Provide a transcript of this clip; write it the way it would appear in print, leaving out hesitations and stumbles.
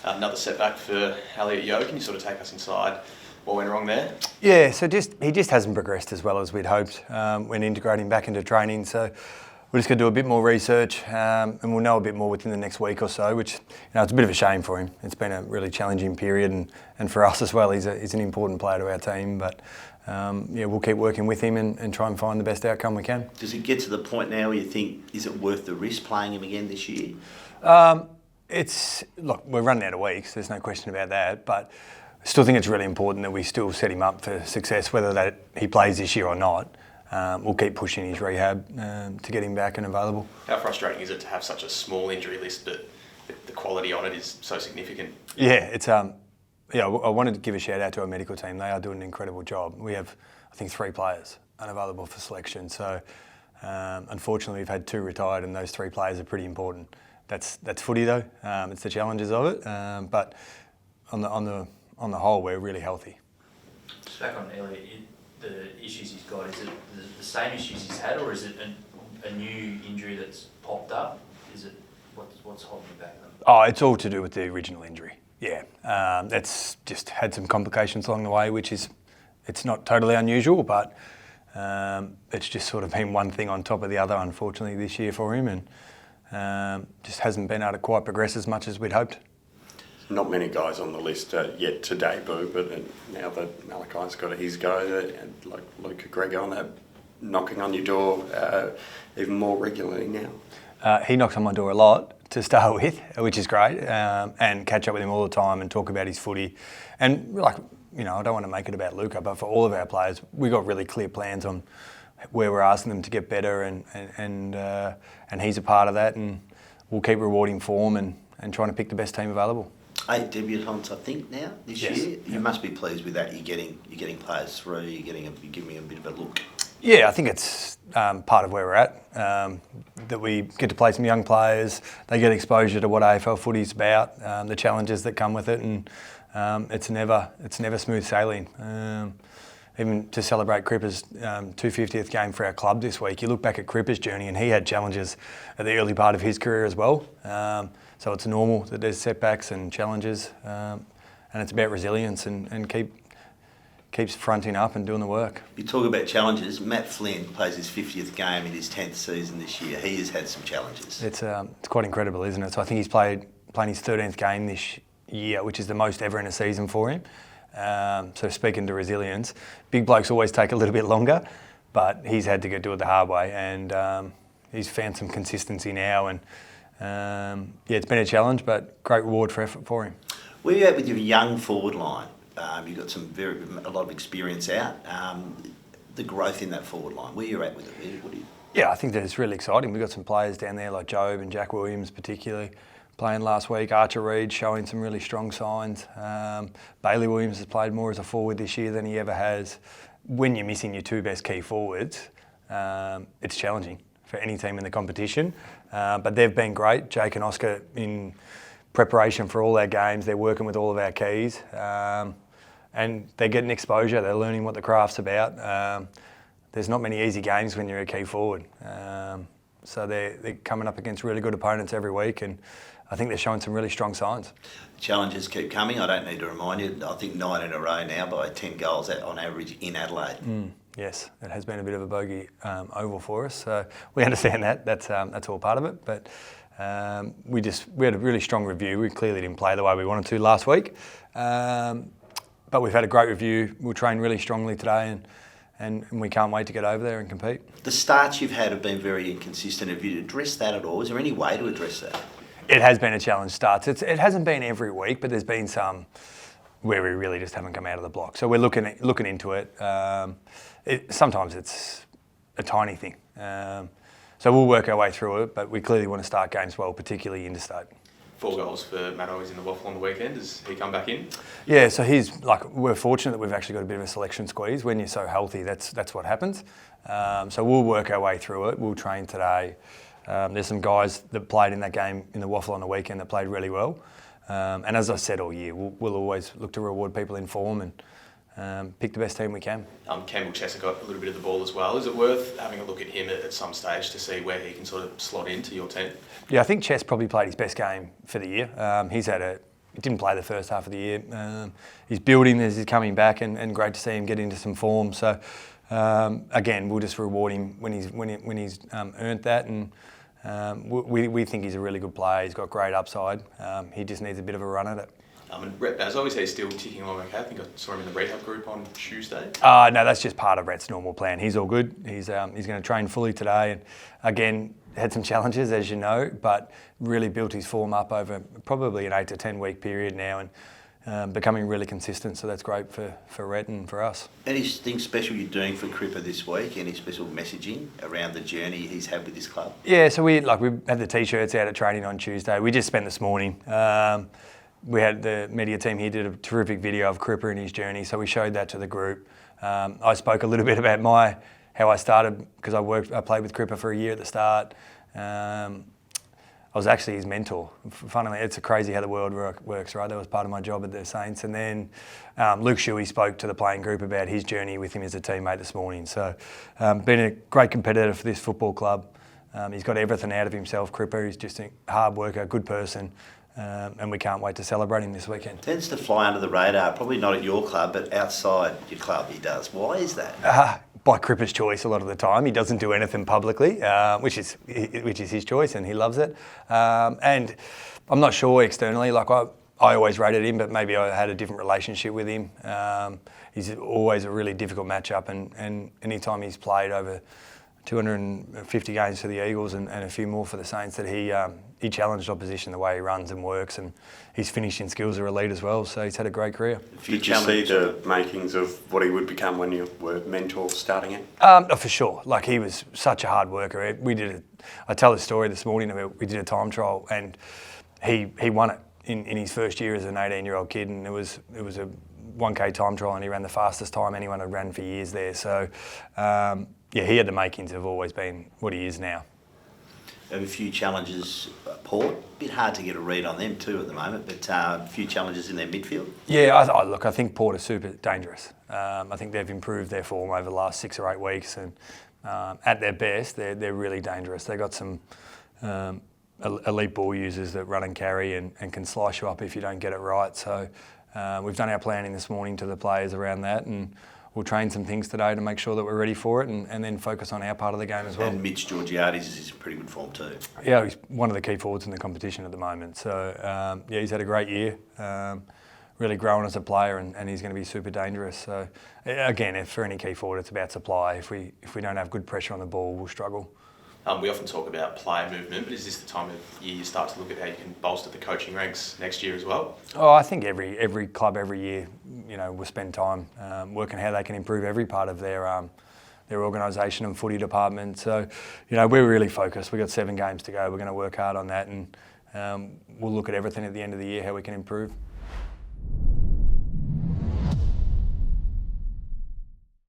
Another setback for Elliot Yeo. Can you sort of take us inside what went wrong there? Yeah, so he just hasn't progressed as well as we'd hoped when integrating back into training. So we're just going to do a bit more research and we'll know a bit more within the next week or so, which it's a bit of a shame for him. It's been a really challenging period and for us as well. He's an important player to our team, but we'll keep working with him and try and find the best outcome we can. Does it get to the point now where you think, is it worth the risk playing him again this year? Look, we're running out of weeks, there's no question about that, but I still think it's really important that we still set him up for success, whether that he plays this year or not. We'll keep pushing his rehab to get him back and available. How frustrating is it to have such a small injury list, but the quality on it is so significant? Yeah, it's I wanted to give a shout out to our medical team. They are doing an incredible job. We have, I think, 3 players unavailable for selection. So unfortunately, we've had 2 retired, and those 3 players are pretty important. That's footy though. It's the challenges of it, but on the whole, we're really healthy. Just back on Elliot, the issues he's got, is it the same issues he's had, or is it a new injury that's popped up? Is it what's holding you back then? Oh, it's all to do with the original injury. Yeah, that's just had some complications along the way, it's not totally unusual, but it's just sort of been one thing on top of the other, unfortunately, this year for him, and just hasn't been able to quite progress as much as we'd hoped. Not many guys on the list yet to debut, but now that Malachi's got his go, like Luke Gregor on that, knocking on your door even more regularly now. He knocks on my door a lot to start with, which is great, and catch up with him all the time and talk about his footy. And I don't want to make it about Luca, but for all of our players, we got really clear plans on where we're asking them to get better, and he's a part of that, and we'll keep rewarding form and trying to pick the best team available. 8 debutants, I think, now this Yes. year. You must be pleased with that. You're getting players through. You're giving them a bit of a look. Yeah, I think it's part of where we're at. That we get to play some young players. They get exposure to what AFL footy's about, the challenges that come with it, and it's never smooth sailing. Even to celebrate Cripps' 250th game for our club this week, you look back at Cripps' journey and he had challenges at the early part of his career as well. So it's normal that there's setbacks and challenges, and it's about resilience and keeps fronting up and doing the work. You talk about challenges. Matt Flynn plays his 50th game in his 10th season this year. He has had some challenges. It's quite incredible, isn't it? So I think he's playing his 13th game this year, which is the most ever in a season for him. So speaking to resilience, big blokes always take a little bit longer, but he's had to do it the hard way, and he's found some consistency now, and it's been a challenge, but great reward for effort for him. Where are you at with your young forward line? You've got a lot of experience out. The growth in that forward line, where are you at with it? Yeah, I think that it's really exciting. We've got some players down there like Job and Jack Williams particularly playing last week. Archer Reid showing some really strong signs. Bailey Williams has played more as a forward this year than he ever has. When you're missing your 2 best key forwards, it's challenging for any team in the competition. But they've been great. Jake and Oscar, in preparation for all our games, they're working with all of our keys. And they're getting exposure. They're learning what the craft's about. There's not many easy games when you're a key forward. So they're coming up against really good opponents every week, and I think they're showing some really strong signs. Challenges keep coming. I don't need to remind you. I think 9 in a row now by 10 goals on average in Adelaide. Yes, it has been a bit of a bogey oval for us. So we understand that. That's all part of it. But we had a really strong review. We clearly didn't play the way we wanted to last week. But we've had a great review. We'll train really strongly today, and we can't wait to get over there and compete. The starts you've had have been very inconsistent. Have you addressed that at all? Is there any way to address that? It has been a challenge starts. It hasn't been every week, but there's been some where we really just haven't come out of the block. So we're looking into it. Sometimes it's a tiny thing. So we'll work our way through it, but we clearly want to start games well, particularly interstate. 4 goals for Matt Owies in the waffle on the weekend. Does he come back in? Yeah, so we're fortunate that we've actually got a bit of a selection squeeze. When you're so healthy, that's what happens. So we'll work our way through it. We'll train today. There's some guys that played in that game in the waffle on the weekend that played really well. And as I said all year, we'll always look to reward people in form and pick the best team we can. Campbell Chesser got a little bit of the ball as well. Is it worth having a look at him at some stage to see where he can sort of slot into your team? Yeah, I think Chess probably played his best game for the year. He's had didn't play the first half of the year. He's building as he's coming back, and great to see him get into some form. So again, we'll just reward him when he's earned that, and we think he's a really good player. He's got great upside. He just needs a bit of a run at it. And Rhett Baz, obviously, he's still ticking along okay. I think I saw him in the rehab group on Tuesday. No, that's just part of Rhett's normal plan. He's all good. He's going to train fully today, and again, had some challenges, as you know, but really built his form up over probably an 8 to 10 week period now, and becoming really consistent. So that's great for Rhett and for us. Anything special you're doing for Cripps this week? Any special messaging around the journey he's had with this club? Yeah, so we had the t-shirts out at training on Tuesday. We just spent this morning. We had the media team here did a terrific video of Cripps and his journey, so we showed that to the group. I spoke a little bit about how I started, because I played with Cripps for a year at the start. I was actually his mentor. Funnily, it's crazy how the world works, right? That was part of my job at the Saints. And then Luke Shuey spoke to the playing group about his journey with him as a teammate this morning. So been a great competitor for this football club. He's got everything out of himself, Cripps. He's just a hard worker, good person. And we can't wait to celebrate him this weekend. Tends to fly under the radar, probably not at your club, but outside your club he does. Why is that? By Cripps' choice a lot of the time. He doesn't do anything publicly, which is his choice, and he loves it. And I'm not sure externally, like I always rated him, but maybe I had a different relationship with him. He's always a really difficult matchup, and anytime he's played over 250 games for the Eagles and a few more for the Saints, that he challenged opposition the way he runs and works, and his finishing skills are elite as well, so he's had a great career. Did you see the makings of what he would become when you were mentor starting it? For sure. Like, he was such a hard worker. I tell the story this morning about, we did a time trial, and he won it in his first year as an 18-year-old kid, and it was a 1K time trial, and he ran the fastest time anyone had ran for years there. So yeah, he had the makings of always being what he is now. Have a few challenges at Port. A bit hard to get a read on them too at the moment, but a few challenges in their midfield. Yeah, I think Port are super dangerous. I think they've improved their form over the last 6 or 8 weeks, and at their best, they're really dangerous. They've got some elite ball users that run and carry and can slice you up if you don't get it right. So we've done our planning this morning to the players around that, and we'll train some things today to make sure that we're ready for it, and then focus on our part of the game as well. And Mitch Georgiades is in pretty good form too. Yeah, he's one of the key forwards in the competition at the moment. So yeah, he's had a great year, really growing as a player, and he's going to be super dangerous. So again, if for any key forward, it's about supply. If we don't have good pressure on the ball, we'll struggle. We often talk about player movement, but is this the time of year you start to look at how you can bolster the coaching ranks next year as well? Oh, I think every club every year, will spend time working how they can improve every part of their organisation and footy department. So, we're really focused. We've got 7 games to go. We're going to work hard on that, and we'll look at everything at the end of the year, how we can improve.